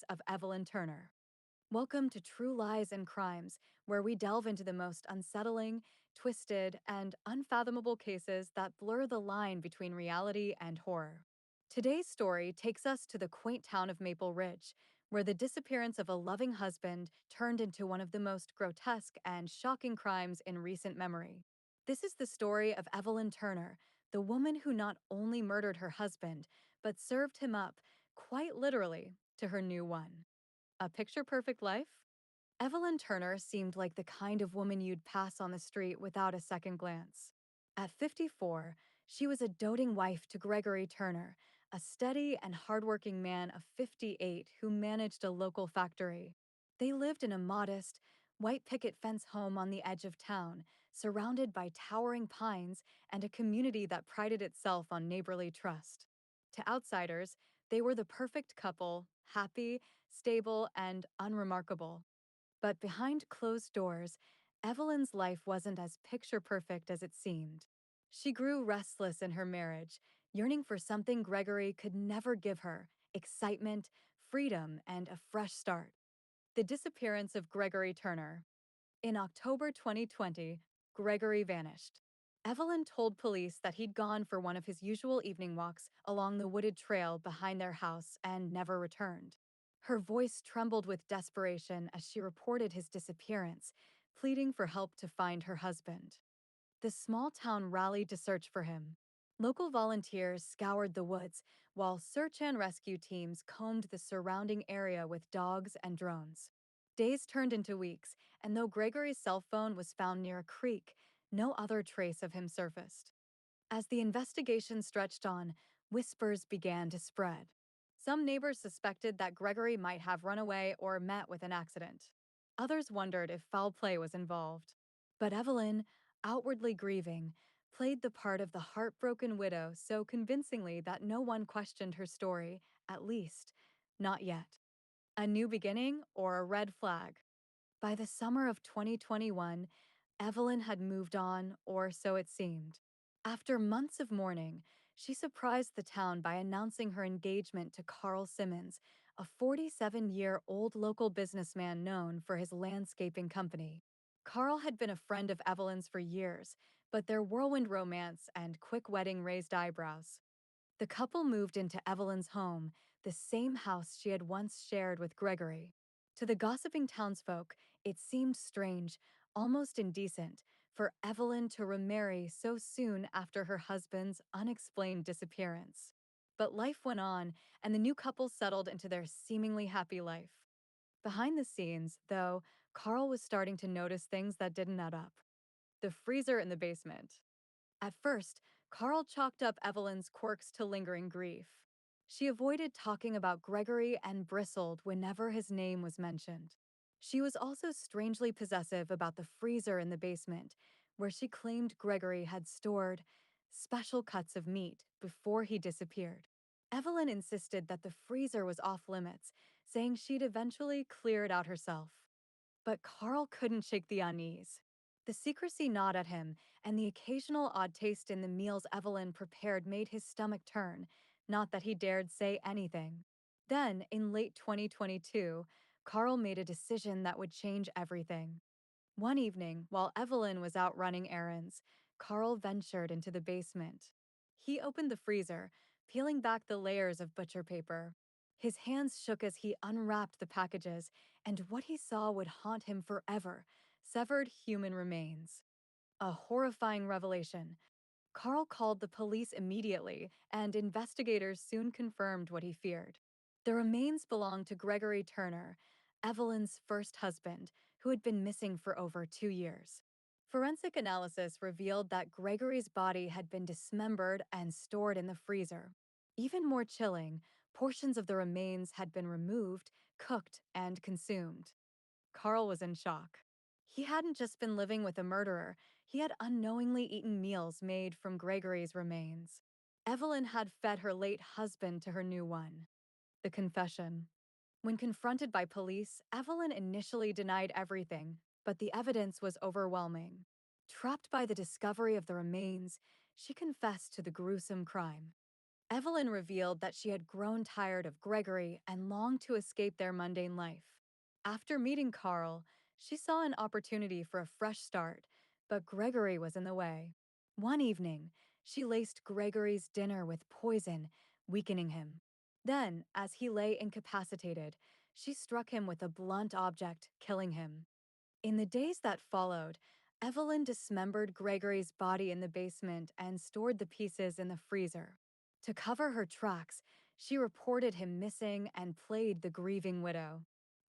of Evelyn Turner. Welcome to True Lies and Crimes, where we delve into the most unsettling, twisted, and unfathomable cases that blur the line between reality and horror. Today's story takes us to the quaint town of Maple Ridge, where the disappearance of a loving husband turned into one of the most grotesque and shocking crimes in recent memory. This is the story of Evelyn Turner, the woman who not only murdered her husband, but served him up, quite literally, to her new one. A picture perfect life? Evelyn Turner seemed like the kind of woman you'd pass on the street without a second glance. At 54, she was a doting wife to Gregory Turner, a steady and hardworking man of 58 who managed a local factory. They lived in a modest, white picket fence home on the edge of town, surrounded by towering pines and a community that prided itself on neighborly trust. To outsiders, they were the perfect couple, happy, stable, and unremarkable. But behind closed doors, Evelyn's life wasn't as picture perfect as it seemed. She grew restless in her marriage, yearning for something Gregory could never give her: excitement, freedom, and a fresh start. The disappearance of Gregory Turner. In October 2020, Gregory vanished. Evelyn told police that he'd gone for one of his usual evening walks along the wooded trail behind their house and never returned. Her voice trembled with desperation as she reported his disappearance, pleading for help to find her husband. The small town rallied to search for him. Local volunteers scoured the woods, while search and rescue teams combed the surrounding area with dogs and drones. Days turned into weeks, and though Gregory's cell phone was found near a creek, no other trace of him surfaced. As the investigation stretched on, whispers began to spread. Some neighbors suspected that Gregory might have run away or met with an accident. Others wondered if foul play was involved. But Evelyn, outwardly grieving, played the part of the heartbroken widow so convincingly that no one questioned her story, at least, not yet. A new beginning or a red flag? By the summer of 2021, Evelyn had moved on, or so it seemed. After months of mourning, she surprised the town by announcing her engagement to Carl Simmons, a 47-year-old local businessman known for his landscaping company. Carl had been a friend of Evelyn's for years, but their whirlwind romance and quick wedding raised eyebrows. The couple moved into Evelyn's home, the same house she had once shared with Gregory. To the gossiping townsfolk, it seemed strange, almost indecent, for Evelyn to remarry so soon after her husband's unexplained disappearance. But life went on, and the new couple settled into their seemingly happy life. Behind the scenes, though, Carl was starting to notice things that didn't add up. The freezer in the basement. At first, Carl chalked up Evelyn's quirks to lingering grief. She avoided talking about Gregory and bristled whenever his name was mentioned. She was also strangely possessive about the freezer in the basement, where she claimed Gregory had stored special cuts of meat before he disappeared. Evelyn insisted that the freezer was off limits, saying she'd eventually clear it out herself. But Carl couldn't shake the unease. The secrecy gnawed at him, and the occasional odd taste in the meals Evelyn prepared made his stomach turn, not that he dared say anything. Then, in late 2022, Carl made a decision that would change everything. One evening, while Evelyn was out running errands, Carl ventured into the basement. He opened the freezer, peeling back the layers of butcher paper. His hands shook as he unwrapped the packages, and what he saw would haunt him forever: severed human remains. A horrifying revelation. Carl called the police immediately, and investigators soon confirmed what he feared. The remains belonged to Gregory Turner, Evelyn's first husband, who had been missing for over 2 years. Forensic analysis revealed that Gregory's body had been dismembered and stored in the freezer. Even more chilling, portions of the remains had been removed, cooked, and consumed. Carl was in shock. He hadn't just been living with a murderer, he had unknowingly eaten meals made from Gregory's remains. Evelyn had fed her late husband to her new one. The confession. When confronted by police, Evelyn initially denied everything, but the evidence was overwhelming. Trapped by the discovery of the remains, she confessed to the gruesome crime. Evelyn revealed that she had grown tired of Gregory and longed to escape their mundane life. After meeting Carl, she saw an opportunity for a fresh start, but Gregory was in the way. One evening, she laced Gregory's dinner with poison, weakening him. Then, as he lay incapacitated, she struck him with a blunt object, killing him. In the days that followed, Evelyn dismembered Gregory's body in the basement and stored the pieces in the freezer. To cover her tracks, she reported him missing and played the grieving widow.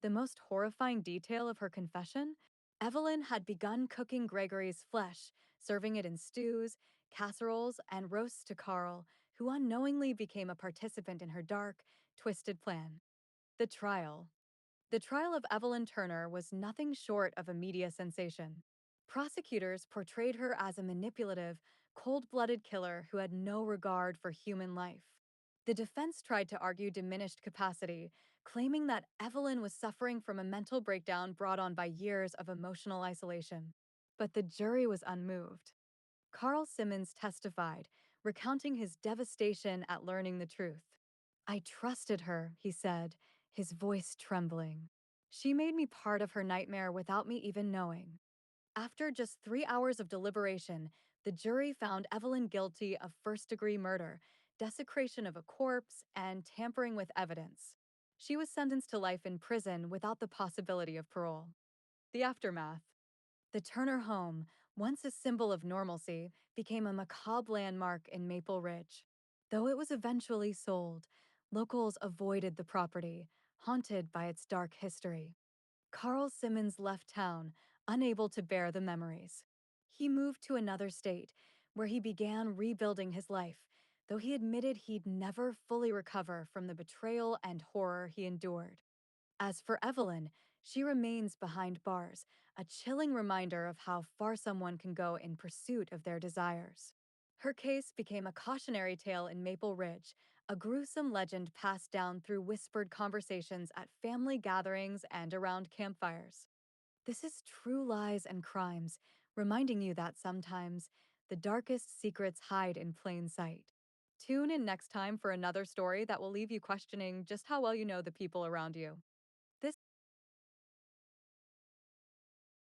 The most horrifying detail of her confession? Evelyn had begun cooking Gregory's flesh, serving it in stews, casseroles, and roasts to Carl, who unknowingly became a participant in her dark, twisted plan. The trial. The trial of Evelyn Turner was nothing short of a media sensation. Prosecutors portrayed her as a manipulative, cold blooded killer who had no regard for human life. The defense tried to argue diminished capacity, claiming that Evelyn was suffering from a mental breakdown brought on by years of emotional isolation. But the jury was unmoved. Carl Simmons testified, recounting his devastation at learning the truth. I trusted her, he said, his voice trembling. She made me part of her nightmare without me even knowing. After just 3 hours of deliberation, the jury found Evelyn guilty of first-degree murder, desecration of a corpse, and tampering with evidence. She was sentenced to life in prison without the possibility of parole. The aftermath. The Turner home, once a symbol of normalcy, became a macabre landmark in Maple Ridge. Though it was eventually sold, locals avoided the property, haunted by its dark history. Carl Simmons left town, unable to bear the memories. He moved to another state, where he began rebuilding his life, though he admitted he'd never fully recover from the betrayal and horror he endured. As for Evelyn, she remains behind bars, a chilling reminder of how far someone can go in pursuit of their desires. Her case became a cautionary tale in Maple Ridge, a gruesome legend passed down through whispered conversations at family gatherings and around campfires. This is True Lies and Crimes, reminding you that sometimes the darkest secrets hide in plain sight. Tune in next time for another story that will leave you questioning just how well you know the people around you.